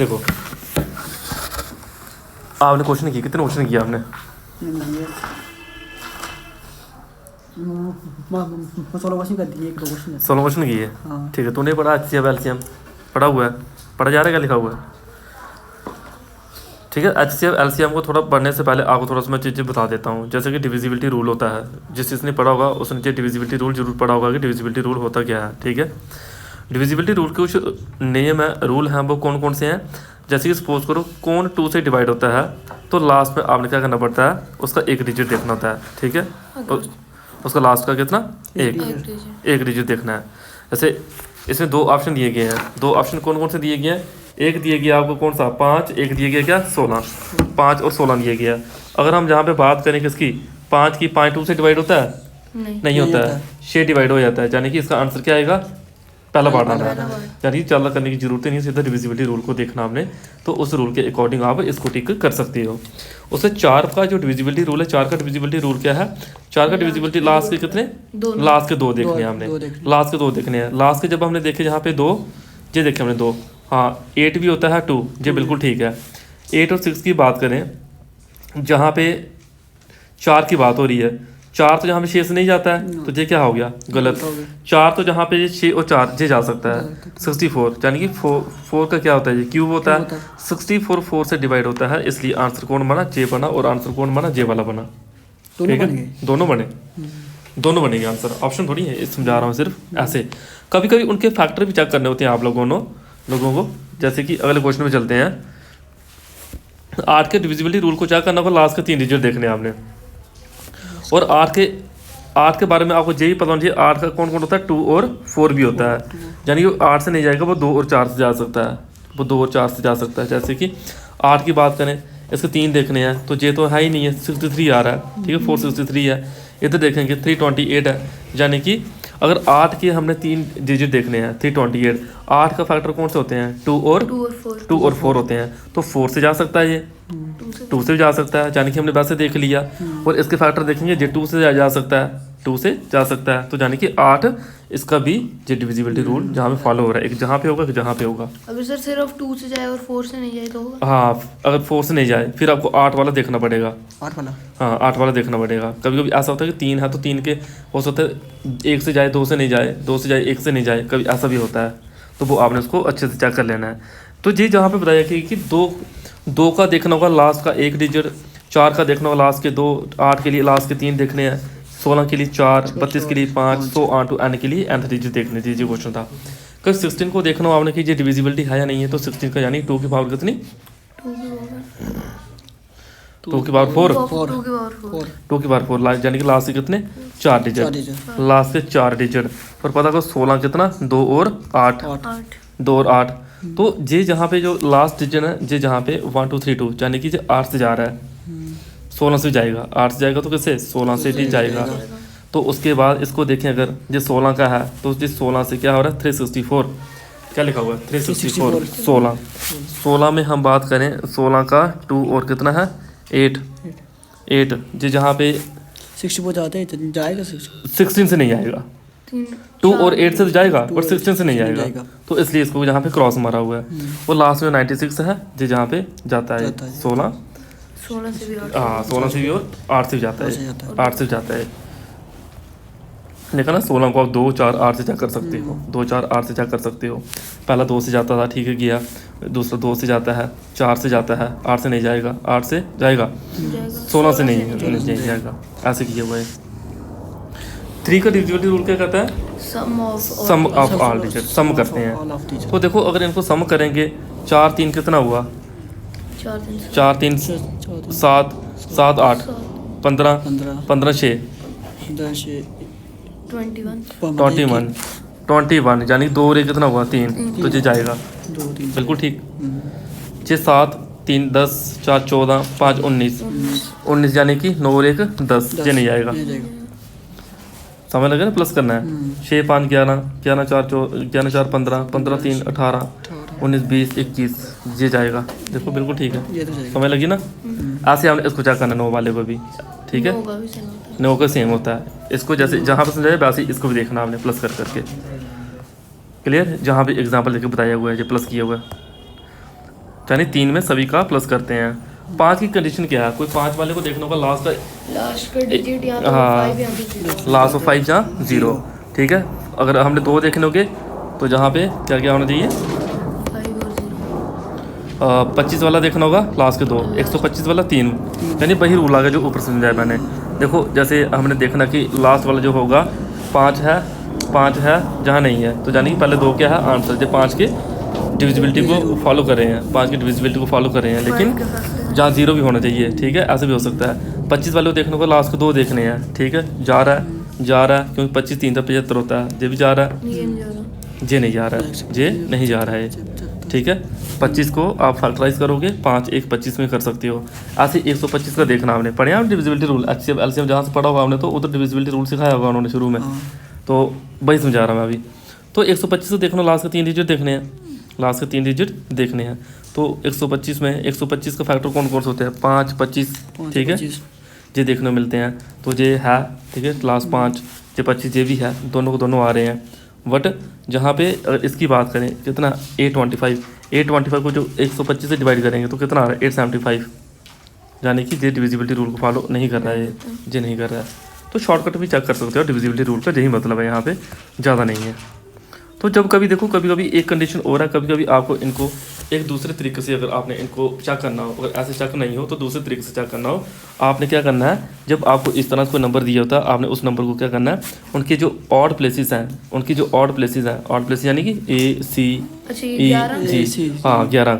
देखो आपने क्वेश्चन किया, कितने क्वेश्चन किया आपने? 16 क्वेश्चन कर दिए, 1-2 क्वेश्चन 16 क्वेश्चन किए। हाँ। ठीक है, तूने पढ़ा HCF LCM पढ़ा हुआ है? पढ़ा जा रहा है, क्या लिखा हुआ है? ठीक है, HCF LCM को थोड़ा पढ़ने से पहले आपको थोड़ा सा मैं चीज़ें बता देता हूँ। जैसे कि डिविजिबिलिटी रूल होता है, जिस जिसने पढ़ा होगा उसने डिविजिबिलिटी रूल जरूर पढ़ा होगा कि डिविजिबिलिटी रूल होता क्या है। ठीक है, डिविजिबिलिटी रूल के कुछ नियम है, रूल हैं, वो कौन कौन से हैं? जैसे कि सपोज करो कौन 2 से डिवाइड होता है तो लास्ट में आपने क्या करना पड़ता है, उसका एक डिजिट देखना होता है। ठीक है, उसका लास्ट का कितना, एक डिजिट देखना है। जैसे इसमें 2 ऑप्शन दिए गए हैं, 2 ऑप्शन कौन कौन से दिए गए हैं? एक दिए गया आपको कौन सा, 5, एक दिए गया क्या, 16। 5 और 16 दिए गया। अगर हम जहाँ पे बात करें किसकी, 5 की, 5 2 से डिवाइड होता है? नहीं होता है, 6 डिवाइड हो जाता है। यानी कि इसका आंसर क्या आएगा, पहला पार्ट आना है। यानी कि ज़्यादा करने की जरूरत नहीं है, सीधा डिविजिबिलिटी रूल को देखना आपने, तो उस रूल के अकॉर्डिंग आप इसको टिक कर सकते हो। उससे 4 का जो डिविजिबिलिटी रूल है, 4 का डिविजिबिलिटी रूल क्या है? 4 का डिविजिबिलिटी लास्ट के कितने, लास्ट के 2 देखने हैं हमने, लास्ट के 2 देखने हैं। लास्ट के जब हमने देखे जहाँ पे 2, ये देखे हमने 2, हाँ 8 भी होता है 2, ये बिल्कुल ठीक है। 8 और 6 की बात करें, जहाँ पे 4 की बात हो रही है, 4 तो जहाँ पे 6 से नहीं जाता है, तो ये क्या हो गया, गलत। 4 तो जहाँ पे ये 6 और 4 ये जा सकता है। 64 यानी कि 4 का क्या होता है, ये क्यूब होता है। 64 4 से डिवाइड होता है, इसलिए आंसर कौन बना, जे बना। और आंसर कौन बना, जे वाला बना। ठीक है, दोनों बने, दोनों बनेंगे आंसर, ऑप्शन थोड़ी है, समझा रहा हूँ सिर्फ ऐसे। कभी कभी उनके फैक्टर भी चेक करने होते हैं आप लोगों को। जैसे कि अगले क्वेश्चन में चलते हैं। 8 के डिविजिबिलिटी रूल को चेक करना होगा, लास्ट के 3 डिजिट देखने हैं आपने। और 8 के बारे में आपको यही पता होना चाहिए, 8 का कौन कौन होता है, 2 और 4 भी होता है। यानी कि 8 से नहीं जाएगा, वो 2 और 4 से जा सकता है, वो 2 और 4 से जा सकता है। जैसे कि 8 की बात करें, इसके 3 देखने हैं, तो ये तो है ही नहीं है, 63 आ रहा है। ठीक है, 463 है। इधर देखेंगे 328 है। यानी कि अगर 8 के हमने 3 डिजिट देखने हैं, 328, 8 का फैक्टर कौन से होते हैं, 2 और 4 होते हैं, तो 4 से जा सकता है, ये 2 से भी जा सकता है। यानी कि हमने वैसे देख लिया। और इसके फैक्टर देखेंगे, ये 2 से जा सकता है, 2 से जा सकता है। तो यानी कि 8 इसका भी ये डिविजिबिलिटी रूल जहाँ पे फॉलो हो रहा है, एक जहाँ पे होगा, एक जहाँ पे होगा। अगर सर सिर्फ 2 से जाए और 4 से नहीं जाए तो होगा? हाँ, अगर 4 से नहीं जाए फिर आपको 8 वाला देखना पड़ेगा। 8 वाला, हाँ 8 वाला देखना पड़ेगा। कभी कभी ऐसा होता है कि 3 है तो 3 के हो सकता है 1 से जाए 2 से नहीं जाए, 2 से जाए 1 से नहीं जाए, कभी ऐसा भी होता है। तो वो आपने उसको अच्छे से चेक कर लेना है। तो जी जहाँ पे बताया कि 2 का देखना होगा लास्ट का 1 डिजिट, 4 का देखना होगा लास्ट के 2, 8 के लिए लास्ट के 3 देखने हैं, 16 के लिए 4, 32 के लिए 5, 100 ऑन टू एन के लिए nth डिजिट देखने दीजिए। क्वेश्चन था कल 16 को देखना हो आपने कि ये डिविजिबिलिटी है या नहीं है। तो 16 का यानी 2 की पावर कितनी, 2 की पावर 4, 2 की पावर 4 यानी कि लास्ट के कितने 4 डिजिट, लास्ट के 4 डिजिट। और पता करो 16 कितना, 2 और 8, 2 और 8। तो ये जहाँ पे जो लास्ट डिजिट है, ये जहाँ पे 1 2 3 2 यानी कि 8 से जा रहा है, 16 से जाएगा, 8 से जाएगा तो किससे, 16 से भी जाएगा। तो उसके बाद इसको देखें, अगर ये 16 का है तो ये 16 से क्या हो रहा है, 364, क्या लिखा हुआ है 364, 16 में हम बात करें, 16 का 2 और कितना है 8 जी, जहाँ पे 64 जाते हैं, जाएगा 16 से नहीं जाएगा, 2 और 8 से तो जाएगा और 16 से नहीं जाएगा। तो इसलिए इसको यहाँ पे क्रॉस मारा हुआ है। और लास्ट में 96 है जी, जहाँ पे जाता है 16 से भी, हाँ 16 से भी और 8 से भी जाता है, 8 से जाता है। देखा ना, 16 को आप 2 4 8 से चेक कर सकते हो, 2 4 8 से चेक कर सकते हो। पहला 2 से जाता था, ठीक है गया, दूसरा 2 से जाता है, 4 से जाता है, 8 से नहीं जाएगा, 8 से जाएगा, 16 से नहीं जाएगा, ऐसे किया हुआ है। 3 का डिविजिबिलिटी रूल क्या कहता है, सम ऑफ ऑल डिजिट, सम करते हैं। तो देखो अगर इनको सम करेंगे, 4 3 कितना हुआ, 4 3 7 7 8 15 15 6 21 यानी 2 और 1 कितना हुआ 3, तो ये जाएगा बिल्कुल ठीक। 6 7 3 10 4 14 5 19 यानी कि 9 और 1 10, ये नहीं जाएगा। समझ लगे ना, प्लस करना है। 6 5 11 11 4 15 15 3 18 19 20 21, ये जाएगा। देखो बिल्कुल ठीक है, समझ लगी ना। ऐसे हमने इसको चेक करना 9 वाले को भी, ठीक है, 9 का सेम होता है। इसको जैसे जहाँ पर समझाया वैसे इसको भी देखना आपने प्लस कर करके, क्लियर। जहाँ भी एग्जांपल देके बताया हुआ है, ये प्लस किया हुआ है। यानी 3 में सभी का प्लस करते हैं। 5 की कंडीशन क्या है, कोई 5 वाले को देखना होगा लास्ट का, लास्ट का डिजिट यहाँ पे हाँ 5 यहाँ पे 0 लास्ट ऑफ 5 जहाँ 0, ठीक है। अगर हमने 2 देखने होंगे तो जहाँ पे क्या क्या होना चाहिए, 5 और 0। 25 वाला देखना होगा लास्ट के 2, 125 वाला 3, यानी वही रूल आ गया जो ऊपर समझाया मैंने। देखो जैसे हमने देखना कि लास्ट वाला जो होगा 5 है जहाँ नहीं है, तो यानी कि पहले 2 क्या है आंसर, जो 5 के डिविजिबिलिटी को फॉलो कर रहे हैं, 5 की डिविजिबिलिटी को फॉलो कर रहे हैं, लेकिन जहाँ 0 भी होना चाहिए, ठीक है, ऐसे भी हो सकता है। 25 वाले को देखने को लास्ट के 2 देखने हैं, ठीक है, जा रहा है क्योंकि 25 3 तक 75 होता है, जे भी जा रहा है, ये नहीं जा रहा। जे नहीं जा रहा है, जे नहीं जा रहा है, ठीक है। 25 को आप फैक्टराइज करोगे 5 1 25 में कर सकते हो। ऐसे 125 का देखना आपने पढ़ा है डिविजिबिलिटी रूल, HCF LCM जहाँ से पढ़ा होगा आपने, तो उधर डिविजिबिलिटी रूल सिखाया होगा उन्होंने शुरू में, तो वही समझा रहा मैं अभी। तो 125 को देखना, लास्ट के 3 डिजिट देखने हैं, लास्ट के 3 डिजिट देखने हैं। तो 125 में 125 का फैक्टर कौन कौन से होते हैं, 5 25, ठीक है, ये देखने को मिलते हैं। तो ये है, ठीक है, लास्ट 5 ये 25 ये भी है, दोनों को दोनों आ रहे हैं। बट जहाँ पे अगर इसकी बात करें कितना 825 को जो 125 से डिवाइड करेंगे तो कितना आ रहा है 875, यानी कि ये डिविजिबिलिटी रूल को फॉलो नहीं कर रहा है, ये नहीं कर रहा है। तो शॉर्टकट भी चेक कर सकते हो डिविजिबिलिटी रूल का, यही मतलब है, यहाँ पे ज़्यादा नहीं है। तो जब कभी देखो, कभी कभी एक कंडीशन और है, कभी कभी आपको इनको एक दूसरे तरीके से अगर आपने इनको चेक करना हो, अगर ऐसे चेक नहीं हो तो दूसरे तरीके से चेक करना हो, आपने क्या करना है, जब आपको इस तरह से कोई नंबर दिया होता है, आपने उस नंबर को क्या करना है, उनके जो ऑड प्लेसेस हैं, उनकी जो ऑड प्लेसेस हैं, ऑड प्लेसेस यानी कि A C अच्छा E ये 11 G, हाँ 11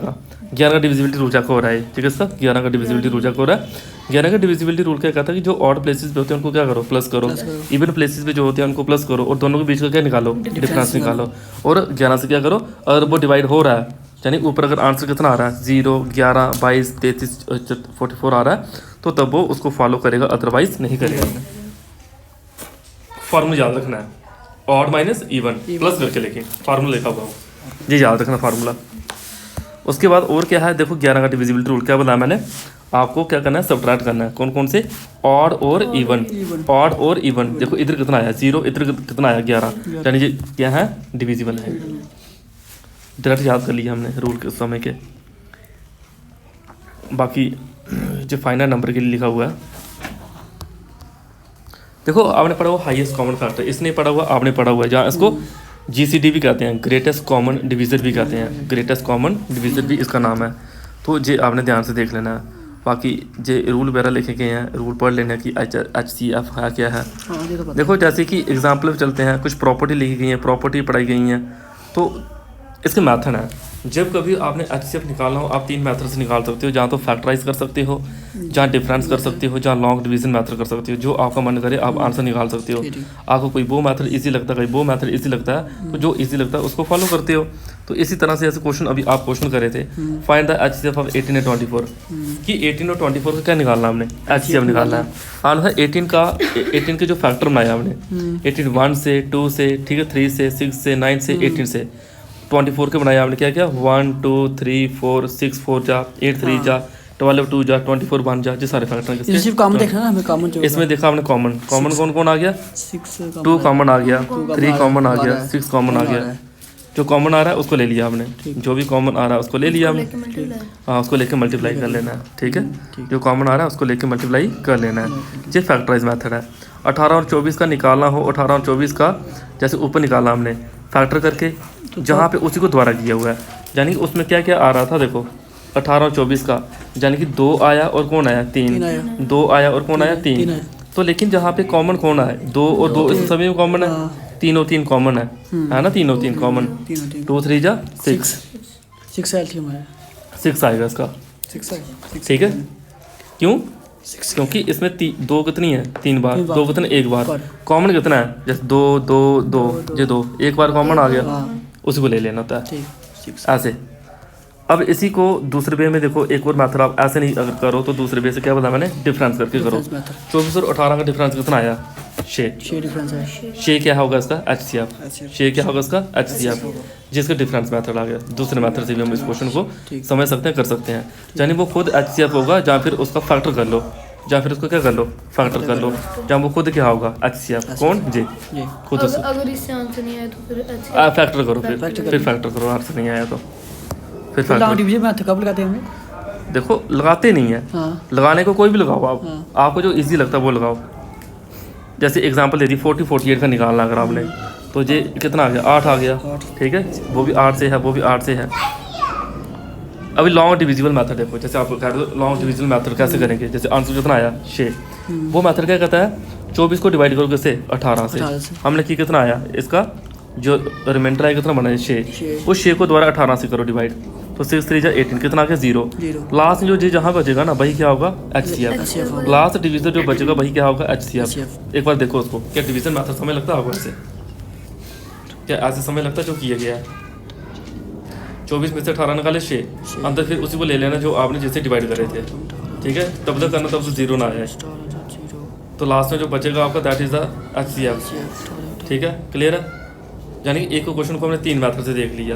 का डिविजिबिलिटी रूल चेक हो रहा है, ठीक है, इसका 11 का डिविजिबिलिटी रूल चेक हो रहा है। 11 का डिविजिबिलिटी रूल क्या कहता है कि जो ऑड प्लेसेस पे होते हैं उनको क्या करो, प्लस करो, इवन प्लेसेस पे जो होते हैं उनको प्लस करो, और दोनों के बीच का क्या निकालो, डिफरेंस निकालो, और 11 से क्या करो, अगर वो डिवाइड हो रहा है, यानी ऊपर अगर आंसर कितना आ रहा है 0 11 22 33 44 आ रहा है, तो तब वो उसको फॉलो करेगा, अदरवाइज नहीं करेगा। फार्मूला याद रखना है, ऑड माइनस इवन प्लस करके, लेकिन फार्मूला लिखा हुआ हो, ये याद रखना फार्मूला। उसके बाद और क्या है, देखो 11 का डिविजिबिलिटी रूल क्या बताया मैंने आपको, क्या करना है, सब्ट्रैक्ट करना है, कौन कौन से, ऑड और इवन, ऑड और इवन। देखो इधर कितना आया 0, इधर कितना आया 11, यानी ये क्या है, डिविजिबल है। डायरेक्ट याद कर लिया हमने रूल के समय के। बाकी जो फाइनल नंबर के लिए लिखा हुआ है, देखो आपने पढ़ा हुआ हाईएस्ट कॉमन फैक्टर, इसने पढ़ा हुआ, आपने पढ़ा हुआ है, जहाँ इसको GCD भी कहते हैं, ग्रेटेस्ट कॉमन डिवीज़र भी कहते हैं, ग्रेटेस्ट कॉमन डिवीज़र भी इसका नाम है। तो ये आपने ध्यान से देख लेना है। बाकी जे रूल वगैरह लिखे गए हैं, रूल पढ़ लेना कि HCF है क्या है। देखो जैसे कि एग्जाम्पल पे चलते हैं, कुछ प्रॉपर्टी लिखी गई है, प्रॉपर्टी पढ़ाई गई हैं, तो इसके मैथड है। जब कभी आपने HCF निकालना हो, आप 3 मेथड से निकाल सकते हो, जहाँ तो फैक्टराइज कर सकते हो, जहाँ डिफरेंस कर सकते हो, जहाँ लॉन्ग डिवीजन मेथड कर सकते हो, जो आपका मन करे आप आंसर निकाल सकते हो। आपको कोई वो मेथड इजी लगता है, कोई वो मेथड इजी लगता है, तो जो इजी लगता है उसको फॉलो करते हो। तो इसी तरह से ऐसे क्वेश्चन अभी आप क्वेश्चन करे थे, फाइंड द HCF ऑफ 18 और 24, कि 18 और 24 का क्या निकालना हमने, HCF निकालना है। आंसर 18 के जो फैक्टर बनाया हमने, 18 1 से 2 से, ठीक है, 3 से 6 से 9 से 18 से 24 के बनाया आपने, क्या क्या 1 2 3 4 6 4 जा 8 3 जा 12 2 जा 24 1 जा, ये सारे फैक्टर इसमें सिर्फ कॉमन देखना है हमें, कॉमन जो इसमें देखा आपने कॉमन कौन कौन आ गया, 6 2 कॉमन आ गया, 3 कॉमन आ गया, 6 कॉमन आ गया। जो कॉमन आ रहा है उसको ले लिया आपने, जो भी कॉमन आ रहा है उसको ले लिया हमने, हाँ उसको लेके मल्टीप्लाई कर लेना है, ठीक है, जो कॉमन आ रहा है उसको लेके मल्टीप्लाई कर लेना है। ये फैक्टराइज मेथड है। 18 और 24 का निकालना हो, 18 और 24 का जैसे ऊपर निकाला हमने फैक्टर करके, जहाँ पे उसी को द्वारा किया हुआ है, यानी कि उसमें क्या क्या आ रहा था, देखो 18 और 24 का, यानी कि 2 आया और कौन आया 3, 2 आया और कौन आया 3, तो लेकिन जहाँ पे कॉमन कौन आया 2 और 2, इस सभी में कॉमन है, 3 और 3 कॉमन है ना, 3 और 3 कॉमन, 2 3 जा 6 आएगा इसका, ठीक है। क्यों, क्योंकि इसमें 2 कितनी है 3 बार, 2 कितने 1 बार, कॉमन कितना है, जैसे 2 2 2 ये 2 एक बार कॉमन आ गया, उसी को ले लेना होता है ऐसे। अब इसी को दूसरे वे में देखो, एक और मेथड आप ऐसे नहीं अगर करो तो दूसरे वे से क्या बताया मैंने, डिफरेंस करके करो। 24 और 18 का डिफरेंस कितना आया 6 डिफरेंस है, 6 क्या होगा इसका HCF, 6 क्या होगा इसका HCF, जिसका डिफरेंस मेथड आ गया। दूसरे मेथड से भी हम इस क्वेश्चन को समझ सकते हैं, कर सकते हैं, यानी वो खुद HCF होगा, जहाँ फिर उसका फैक्टर कर लो, या फिर उसको क्या कर लो, फैक्टर कर लो, जहाँ वो खुद क्या होगा HCF, कौन जी खुद उसको अगर इससे आंसर नहीं आया तो फिर फैक्टर करो, फिर फैक्टर करो, आंसर नहीं आया तो फिर लॉन्ग फैक्टर। डिवीजन मैथड कब लगाते हैं हमें? देखो लगाते नहीं है, हाँ लगाने को कोई भी लगाओ आप, हाँ। आपको जो इजी लगता है वो लगाओ। जैसे एग्जांपल दे दी 40 48 का निकालना अगर आपने, तो ये कितना आ गया 8 आ गया, 8। ठीक है, वो भी 8 से है, वो भी 8 से है। अभी लॉन्ग डिविजिबल मेथड देखो, जैसे आप कह रहे हो लॉन्ग डिविजिबल मेथड कैसे करेंगे, जैसे आंसर कितना आया 6, वो मेथड क्या कहता है 24 को डिवाइड करो किससे 18 से, 18 से। हमने की कितना आया इसका जो रिमाइंडर आया कितना बना है 6, छः। उस 6 को दोबारा 18 से करो डिवाइड, तो 6 3 18 कितना आ गया 0। 0। लास्ट में जो जी जहाँ बचेगा ना वही क्या होगा HCF, HCF होगा। लास्ट डिवीजन जो बचेगा वही क्या होगा HCF। HCF। एक बार देखो उसको, क्या डिवीजन मेथड समय लगता होगा ऐसे, क्या ऐसे समय लगता है जो किया गया है 24 में से 18 निकाले 6 अंदर, फिर उसी को ले लेना जो आपने जिससे डिवाइड करे थे, ठीक है, तब तक करना तब से 0 ना आया, तो लास्ट में जो बचेगा आपका दैट इज द HCF, ठीक है, क्लियर है। यानी एक क्वेश्चन को हमने 3 मेथड से देख लिया,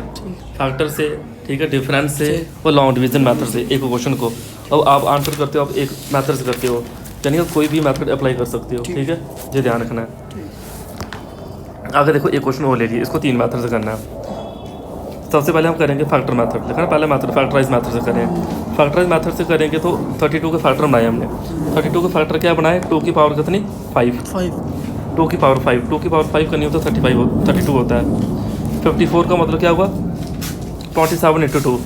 फैक्टर से, ठीक है, डिफरेंस से और लॉन्ग डिवीजन मेथड से एक क्वेश्चन को। अब आप आंसर करते हो, आप एक मेथड से करते हो, यानी कि कोई भी मेथड अप्लाई कर सकते हो, ठीक है, ये ध्यान रखना है। अगर देखो एक क्वेश्चन और ले लिए, इसको 3 मेथड से करना है। सबसे पहले हम करेंगे फैक्टर मेथड, लिखा ना पहले मेथड फैक्टराइज मेथड से करें। फैक्टराइज मेथड से करेंगे तो 32 के फैक्टर बनाए हमने, 32 के फैक्टर क्या बनाए 2 की पावर कितनी 5, 2 की पावर 5, 2 की पावर 5 करनी हो तो 32 होता है। 54 का मतलब क्या हुआ 27 इंटू 2,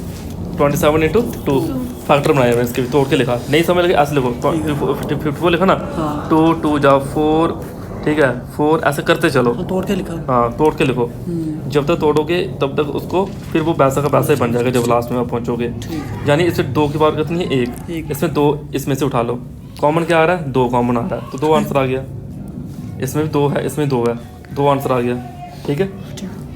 27 इंटू 2 फैक्टर बनाया मैंने, इसके तोड़ के लिखा, नहीं समझ लगे ऐसे लिखो 54 लिखा ना, हाँ। 2 2 जा 4, ठीक है, 4 ऐसे करते चलो, तो तोड़ के लिखा। हाँ तोड़ के लिखो, जब तक तोड़ोगे तब तक उसको फिर वो वैसा का वैसा ही बन जाएगा जब लास्ट में आप पहुँचोगे। यानी इसमें 2 की पावर कितनी है 1, इसमें 2 इसमें से उठा लो, कॉमन क्या आ रहा है 2 कॉमन आ रहा है, तो 2 आंसर आ गया, इसमें भी 2 है इसमें 2 है, 2 आंसर आ गया, ठीक है।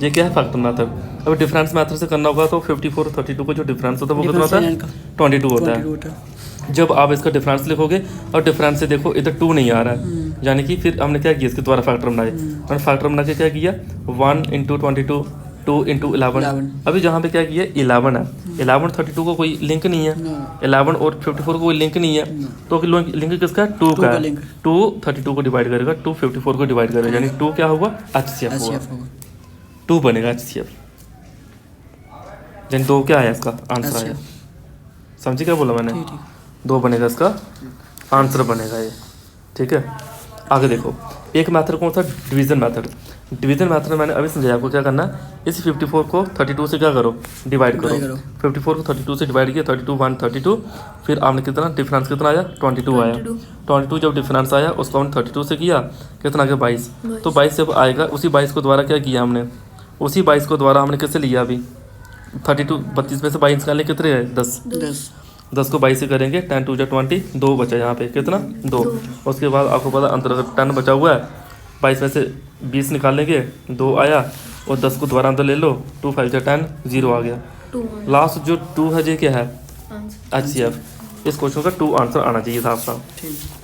ये क्या है फैक्टर मेथड। अब डिफरेंस मेथड से करना होगा तो 54 32 का जो डिफरेंस होता है वो कितना होता है 22 होता है। जब आप इसका डिफरेंस लिखोगे और डिफरेंस से देखो इधर 2 नहीं आ रहा है, यानी कि फिर हमने क्या किया इसके द्वारा फैक्टर बनाए, और फैक्टर बना के क्या किया 1 इंटू 22 2 इंटू 11। अभी जहाँ पे क्या किया 11 है, 11 32 का कोई लिंक नहीं है, 11 और 54 का कोई लिंक नहीं है, तो लिंक किसका है 2 का है, 2 32 को डिवाइड करेगा, 2 54 को डिवाइड करेगा, यानी 2 क्या होगा HCF होगा, 2 बनेगा HCF, यानी 2 क्या आया इसका आंसर आया, समझे क्या बोला मैंने, 2 बनेगा इसका आंसर बनेगा ये, ठीक है। आगे देखो एक मेथड कौन सा डिवीजन मेथड, डिवीजन मेथड में मैंने अभी समझाया आपको क्या करना है, इस 54 को 32 से क्या करो डिवाइड करो, 54 को 32 से डिवाइड किया 32 1 32, फिर आपने कितना डिफरेंस कितना आया 22 आया, 22 जब डिफरेंस आया उसको हमने 32 से किया कितना आ गया 22, तो 22 जब आएगा उसी 22 को द्वारा क्या किया हमने, उसी 22 को द्वारा हमने किससे लिया अभी 32 में से 22 निकालने कितने है 10 को 22 से करेंगे 10 2 20, 2 बचा यहाँ पे कितना 2, उसके बाद आपको पता अंतर 10 बचा हुआ है, 22 में से 20 निकालेंगे 2 आया, और 10 को दोबारा अंदर ले लो 2 5 10 0 आ गया, लास्ट जो 2 है ये क्या है HCF। इस क्वेश्चन का 2 आंसर आना चाहिए साफ साफ,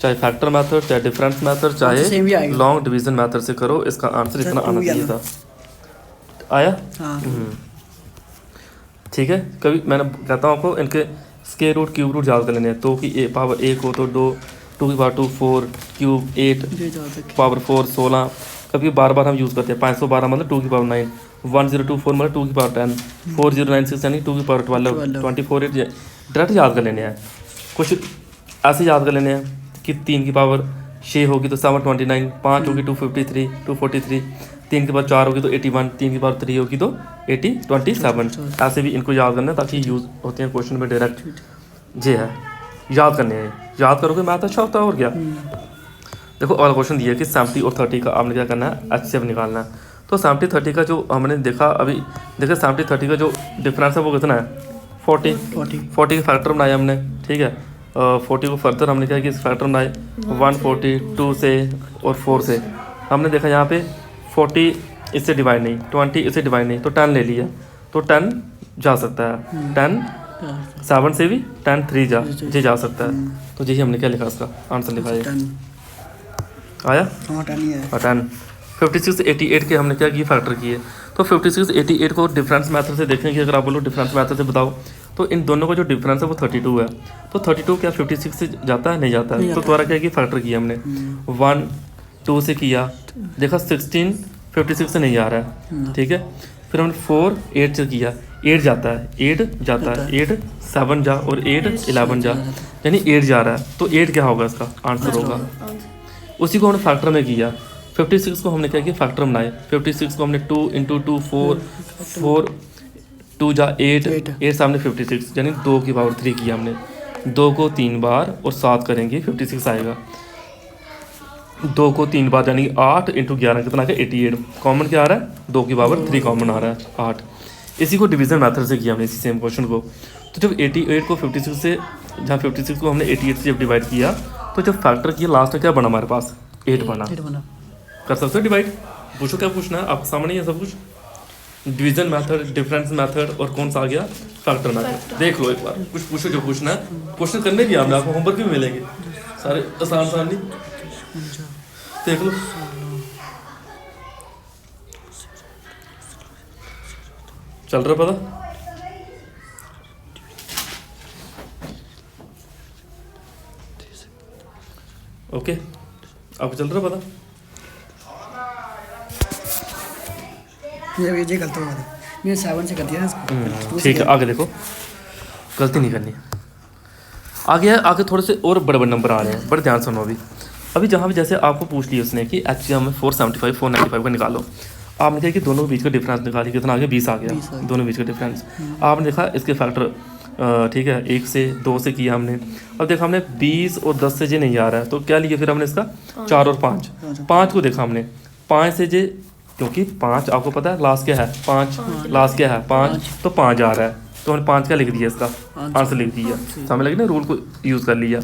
चाहे फैक्टर मेथड चाहे डिफरेंस मेथड चाहे लॉन्ग डिवीजन मेथड से करो, इसका आंसर इतना आना चाहिए था। आया ठीक है। कभी मैंने कहता हूँ आपको इनके स्क्वायर रूट क्यूब रूट याद कर लेने हैं, तो कि पावर 1 हो तो 2 की पावर 2 4 क्यूब 8 पावर 4 16, कभी बार बार हम यूज़ करते हैं 512 मतलब 2 की पावर 9, 1024 मतलब 2 की पावर 10, 4096 यानी 2 की पावर 12, 24 डायरेक्ट याद कर लेने हैं। कुछ ऐसे याद कर लेने हैं कि 3 की पावर 6 होगी तो 729, 5 होगी 253 243, 3 की पावर 4 होगी तो 81, 3 की पावर 3 होगी तो 27। ऐसे भी इनको याद करना है ताकि यूज़ होते हैं क्वेश्चन में डायरेक्ट, ये है याद करने हैं, याद करोगे मैथ अच्छा होता है और क्या। देखो और क्वेश्चन दिया कि 70 और 30 का आपने क्या करना है HCF निकालना है, तो 70 30 का जो हमने देखा अभी देखा 70 30 का जो डिफरेंस है वो कितना है 40 के फैक्टर बनाए हमने, ठीक है। 40 को फर्दर हमने क्या किया फैक्टर बनाए 142 से और 4 से, हमने देखा यहाँ पे 40 इससे डिवाइड नहीं 20 इससे डिवाइड नहीं तो 10 ले लिया, तो 10 जा सकता है, 10 7 से भी 10 3 जा सकता है, तो यही हमने क्या लिखा इसका आंसर लिखा है आया 10। 56 88 के हमने क्या किए फैक्टर किए, तो 56 88 को डिफरेंस मेथड से देखेंगे, अगर आप बोलो डिफरेंस मेथड से बताओ तो इन दोनों का जो डिफरेंस है वो 32 है, तो 32 क्या 56 से जाता है नहीं जाता है, तो द्वारा क्या किया फैक्टर किया हमने 1 2 से किया, देखा 16 56 से नहीं आ रहा है, ठीक है। फिर हमने 4 8 से किया, 8 जाता है, 8 जाता है, 8 7 जा और 8 11 जा, यानी 8 जा रहा है। तो 8 क्या होगा इसका आंसर होगा। उसी को हमने फैक्टर में किया। 56 को हमने क्या किया फैक्टर बनाए। 56 को हमने 2 × 2 4 2 जा 8 8 सामने 56 यानी 2 की पावर 3 किया हमने। 2 को 3 बार और 7 करेंगे 56 आएगा। 2 को 3 बार यानी 8 × 11 कितना है 88। कॉमन क्या आ रहा है 2 की पावर 3 कॉमन आ रहा है 8। इसी को डिवीजन मेथड से किया हमने इसी सेम क्वेश्चन को। तो जब 88 को 56 से जहाँ 56 को हमने 88 से जब डिवाइड किया तो जब फैक्टर किया लास्ट में क्या बना हमारे पास 8 बना। कर सकते हो डिवाइड। पूछो क्या पूछना है आपके सामने ही है सब कुछ। डिवीजन मेथड, डिफरेंस मेथड और कौन सा आ गया फैक्टर मेथड। देख लो एक बार कुछ पूछो जो पूछना है। क्वेश्चन करने भी आपने आपको होमवर्क भी मिलेंगे सारे आसान आसान नहीं। देख लो चल रहा पता। ओके आपको चल रहा पता। ये गलत हो गया। मैंने 7 से कर दिया इसको। ठीक है आगे देखो गलती नहीं करनी है। आगे थोड़े से और बड़े बड़े नंबर आ रहे हैं, बड़े ध्यान सुनो। अभी जहाँ भी जैसे आपको पूछ लिया उसने कि एचसीएम में 475 495 का निकालो। आपने कहा कि दोनों के बीच का डिफरेंस निकालिए कितना आ गया 20 आ गया। दोनों बीच का डिफरेंस आपने देखा इसके फैक्टर ठीक है 1 से 2 से किया हमने। अब देखा हमने 20 और 10 से जे नहीं आ रहा है तो क्या लिया फिर हमने इसका 4 और 5 को देखा हमने 5 से जे क्योंकि 5 आपको पता है लास्ट क्या है 5 लास्ट क्या है 5 तो 5 आ रहा है तो हमने 5 क्या लिख दिया इसका आंसर लिख दिया। समझ लगे ना रूल को यूज़ कर लिया।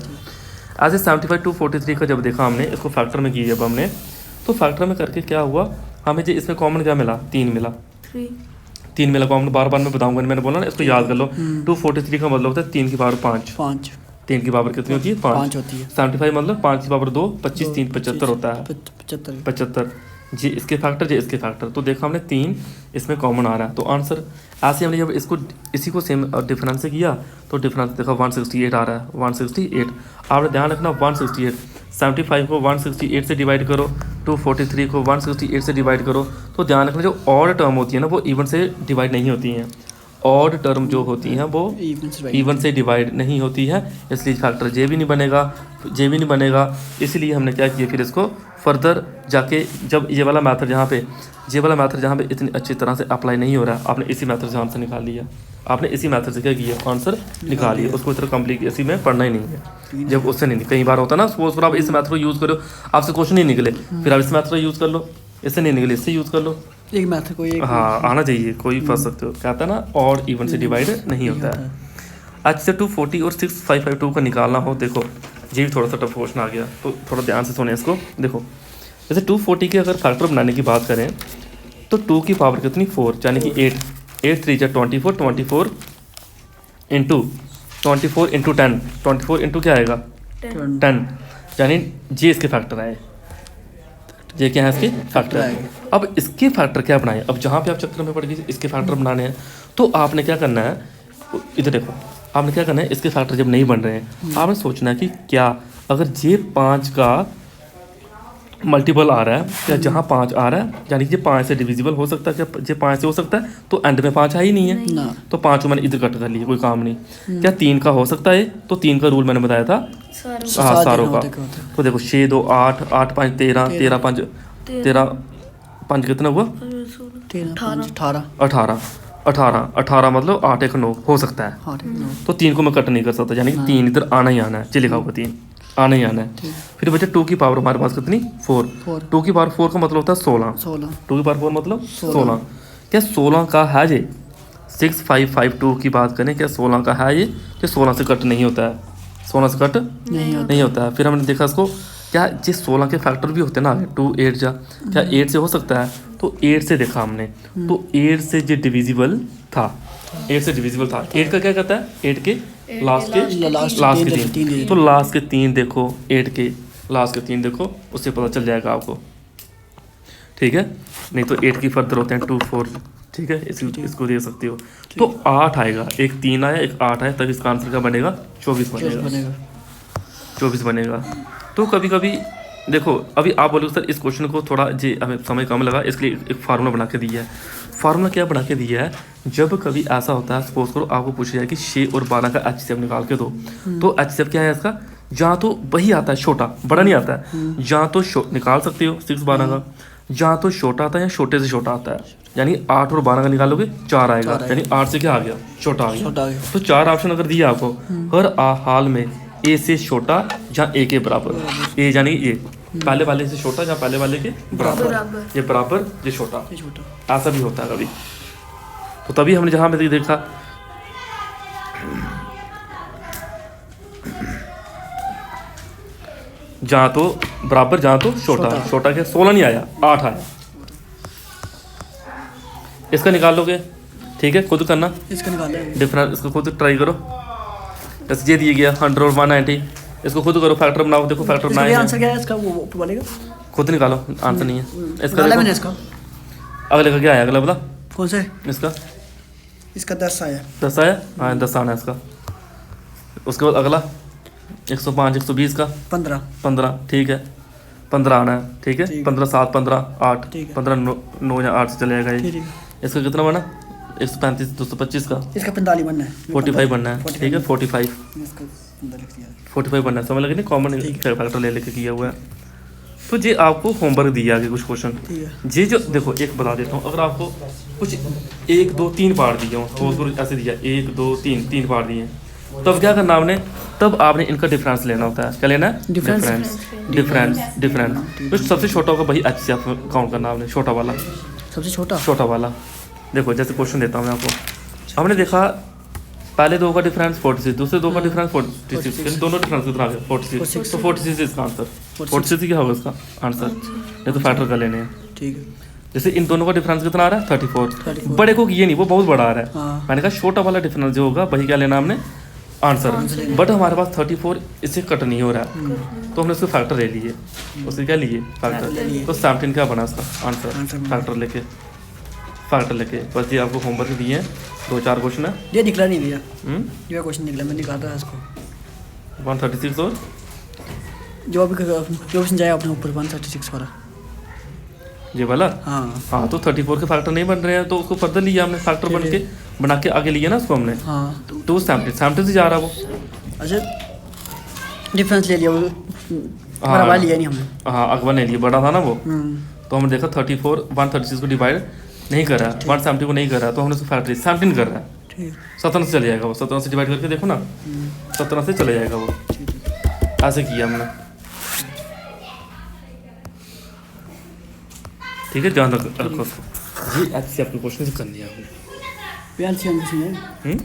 ऐसे 75 to 43 का जब देखा हमने इसको फैक्टर में किया जब हमने तो फैक्टर में करके क्या हुआ हमें जो इसमें कॉमन क्या मिला 3 मिला 3 मिला कॉमन। बार बार मैं बताऊंगा मैंने बोला ना इसको याद कर लो। 243 का मतलब होता है 3 की पावर 5 3 की पावर कितनी होती है 5 होती है। 75 मतलब 5 की पावर 2 25 3 75 होता है 75 जी इसके फैक्टर जी इसके फैक्टर। तो देखा हमने 3 इसमें कॉमन आ रहा है तो आंसर ऐसे हमने जब इसको इसी को सेम डिफरेंस से किया तो डिफरेंस देखा 168 आ रहा है 168। आपने ध्यान रखना 168 75 को 168 से डिवाइड करो 243 को 168 से डिवाइड करो तो ध्यान रखना जो ऑड टर्म होती है ना वो इवन से डिवाइड नहीं होती हैं। ऑड टर्म जो होती हैं वो इवन से डिवाइड नहीं होती है इसलिए फैक्टर जे भी नहीं बनेगा। इसलिए हमने क्या किया फिर इसको फर्दर जाके जब ये वाला मैथड जहाँ पे इतनी अच्छी तरह से अप्लाई नहीं हो रहा है आपने इसी मैथड से आंसर निकाल लिया। आपने इसी मैथड से क्या किया आंसर निकाल लिया। उसको इतना कम्प्लीट इसी में पढ़ना ही नहीं है। जब उससे नहीं कई बार होता ना सपोज पर आप इस मैथड को यूज़ करो आपसे क्वेश्चन नहीं निकले फिर आप इस मैथड को यूज़ कर लो इससे नहीं निकले इससे यूज़ कर लो एक मैथड को एक हाँ आना चाहिए कोई फंस सकते हो कहता है ना और इवन से डिवाइड नहीं होता है। आज से 240 और 6552 का निकालना हो देखो ये भी थोड़ा सा टफ क्वेश्चन आ गया तो थोड़ा ध्यान से सुने इसको। देखो जैसे 240 के अगर फैक्टर बनाने की बात करें तो 2 की पावर कितनी 4 यानी कि 8 3 जा 24 इंटू 10 24 इंटू क्या आएगा 10 यानी जी इसके फैक्टर आए ये क्या है इसके फैक्टर है। अब इसके फैक्टर क्या बनाए अब जहाँ पे आप चक्कर में पड़ गए इसके फैक्टर बनाने हैं तो आपने क्या करना है इधर देखो आपने क्या करना है इसके फैक्टर जब नहीं बन रहे हैं आपने सोचना है कि क्या अगर ये 5 का मल्टीपल आ रहा है क्या जहाँ 5 आ रहा है यानी कि ये 5 से डिविजिबल हो सकता है क्या ये 5 से हो सकता है तो एंड में 5 आ ही नहीं है ना। तो 5 को मैंने इधर कट कर लिया कोई काम नहीं। क्या 3 का हो सकता है तो 3 का रूल मैंने बताया था हाँ सारों का। तो देखो 6 2 8 8 5 13 13 5 13 5 कितना हुआ 18 मतलब 8 1 9 हो सकता है। तो 3 को मैं कट नहीं कर सकता यानी कि 3 इधर आना ही आना है ये लिखा होगा 3 आना ही आना है। फिर बच्चे 2 की पावर हमारे पास कितनी 4 2 की पावर 4 का मतलब होता है 16 2 की पावर 4 मतलब 16। क्या 16 का है ये 6552 की बात करें क्या 16 का है ये 16 से कट नहीं होता है 16 से कट नहीं होता है। फिर हमने देखा इसको क्या जिस 16 के फैक्टर भी होते हैं ना 2 8 जा क्या 8 से हो सकता है तो 8 से देखा हमने तो 8 से जो डिविजिबल था 8 से डिविजिबल था 8 का क्या कहता है 8 के लास्ट के 3 तो लास्ट के 3 देखो 8 के लास्ट के 3 देखो उससे पता चल जाएगा आपको ठीक है। नहीं तो 8 की फर्दर होते हैं 2 4 ठीक है इसको दे सकते हो तो 8 आएगा एक 3 आया एक 8 आया तब इसका आंसर क्या बनेगा 24 बनेगा। तो कभी कभी देखो अभी आप बोलोगे सर इस क्वेश्चन को थोड़ा जी हमें समय कम लगा, इसके लिए एक फार्मूला बना के दिया है। फार्मूला क्या बना के दिया है, जब कभी ऐसा होता है सपोज करो आपको पूछा जाए कि 6 और 12 का HCF निकाल के दो, तो HCF क्या है इसका, जहाँ तो वही आता है छोटा, बड़ा नहीं आता है, जहाँ तो निकाल सकते हो 6 12 का, जहाँ तो छोटा आता है या छोटे से छोटा आता है, यानी 8 और 12 का निकालोगे 4 आएगा, यानी 8 से क्या आ गया, छोटा आ छोटा आ गया। गया। तो 4 ऑप्शन अगर दिया आपको, हर हाल में ए से छोटा जहाँ ए के बराबर, ए यानी ये पहले वाले से छोटा जहाँ पहले वाले के बराबर, बराबर। ये बराबर ये छोटा, ये छोटा। ऐसा भी होता है कभी। तो तभी हमने जहाँ में देखा जहाँ तो बराबर जहाँ तो छोटा, छोटा। छोटा क्या 16 नहीं आया 8 आया। इसका निकाल लोगे, ठीक है, खुद करना इसका निकाला है। डिफरेंस, इसको खुद ट्राई करो। जैसे ये दिया गया 100 और 190, इसको खुद करो, फैक्टर बनाओ, देखो फैक्टर इसका बनाए आंसर हैं, क्या है इसका, वो ऊपर वाले का? खुद निकालो, आंसर नहीं है इसका। निकाला मैंने देखो इसका। अगले का क्या आया, अगला बता कौन सा है? इसका इसका 10 आया। 10 आया, हाँ 10 आना है इसका। उसके बाद अगला 105 120 का 15, ठीक है 15 आना है, ठीक है ठीक है। 15 7 15 8, ठीक है। 15 9 या 8 से चले जाएगा ठीक ये। है। इसका कितना बना 135 225 का इसका 45 बनना है। 45 बनना है, ठीक है 45 इसका 45 लिख दिया। 45 बनना है, समझ लगे नहीं, कॉमन फैक्टर ले लेके किया हुआ है। तो ये आपको होमवर्क दिया आगे कुछ क्वेश्चन, ठीक है। ये जो देखो एक बता देता हूँ, अगर आपको कुछ 1 2 3 पार्ट दिए हों, तो ऐसे दिया 1 2 3 पार्ट दिए, तब क्या करना आपने, तब आपने इनका डिफरेंस लेना होता है। क्या लेना है, डिफरेंस। डिफरेंस। तो सबसे छोटा होगा वही HCF काउंट करना आपने, छोटा वाला, सबसे छोटा। छोटा वाला। देखो जैसे क्वेश्चन देता हूँ मैं आपको, हमने देखा पहले 2 का डिफरेंस 46, दूसरे 2 का डिफरेंस 46, यानी दोनों डिफरेंस कितना आ गया 46, तो 46 इसका आंसर, 46 क्या होगा इसका आंसर, ये तो फैक्टर कर लेने हैं। ठीक है। जैसे इन दोनों का डिफरेंस कितना आ रहा है 34, 34। बड़े को ये नहीं, वो बहुत बड़ा आ रहा है, हाँ। मैंने कहा छोटा वाला डिफरेंस जो होगा वही क्या लेना हमने, आंसर। बट हमारे पास 34 इससे कट नहीं हो रहा है, तो हमने उसको फैक्टर ले लिए, उससे क्या लिए ले फैक्टर, लिए। तो 17 क्या बना उसका आंसर, आंसर बना। फैक्टर लेके बस ये आपको होमवर्क दिए हैं, 2-4 क्वेश्चन है। ये निकला नहीं भैया, ये क्वेश्चन निकला, मैं निकालता था इसको। 136 और जो अभी जो क्वेश्चन जाएगा अपने ऊपर 136 वाला। ये वाला, हाँ हाँ तो 34 के फैक्टर नहीं बन रहे हैं, तो उसको फर्दर लिया हमने, फैक्टर बन के बना के आगे लिया ना उसको हमने, हाँ। तो 70 से जा रहा है वो। अच्छा डिफरेंस ले लिया वो, बराबर लिया नहीं हमने। हाँ अकबर ने लिए, बड़ा था ना वो, हम्म, तो हमने देखा 34 136 को डिवाइड नहीं कर रहा है, 170 को नहीं कर रहा है, तो हमने उसको फैक्टर 17 कर रहा है, ठीक 17 से चले जाएगा वो, 17 से डिवाइड करके देखो ना, 17 से चले जाएगा वो, ठीक है। ऐसे किया हमने, ठीक है ध्यान रखो उसको। ये HCF के क्वेश्चन से कर लिया हमने। प्यार से हम कुछ नहीं है।